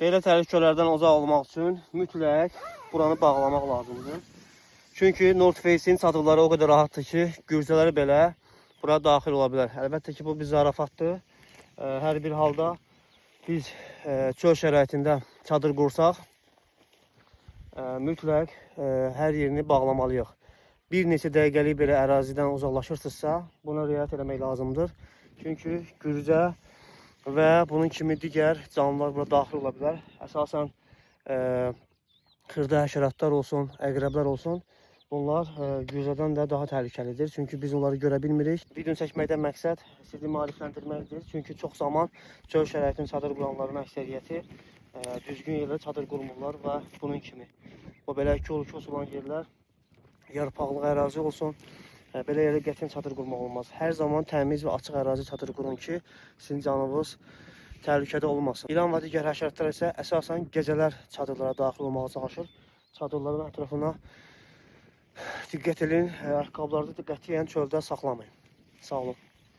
Belə təhlükələrdən uzaq olmaq üçün mütləq buranı bağlamaq lazımdır. Çünki North Face-in çadırları o qədər rahatdır ki, gürzələri belə bura daxil ola bilər. Əlbəttə ki, bu bir zarafatdır. Hər bir halda biz çöl şəraitində çadır qursaq, mütləq hər yerini bağlamalıyıq. Bir neçə dəqiqəlik belə ərazidən uzaqlaşırsınızsa, buna riayət etmək lazımdır. Çünki gürzə və bunun kimi digər canlılar bura daxil ola bilər. Əsasən xırda həşəratlar olsun, əqrəblər olsun, bunlar gürzədən də daha təhlükəlidir. Çünki biz onları görə bilmirik. Video çəkməkdən məqsəd sizi maarifləndirməkdir. Çünki çox zaman çöl şəraitinin çadır quranların əksəriyyəti düzgün yerlərdə çadır qurmurlar və bunun kimi. O belə kol-kos olan yerlər, yarpaqlı ərazi olsun, belə yerdə qətiyyən çadır qurmaq olmaz. Hər zaman təmiz və açıq ərazi çadır qurun ki, sizin canınız təhlükədə olmasın. İlan və digər həşəratlar isə əsasən gecələr çadırlara daxil olmağa çalışır. Çadırların ətrafına diqqət edin, ayaqqabıları qətiyyən çöldə saxlamayın. Sağ olun.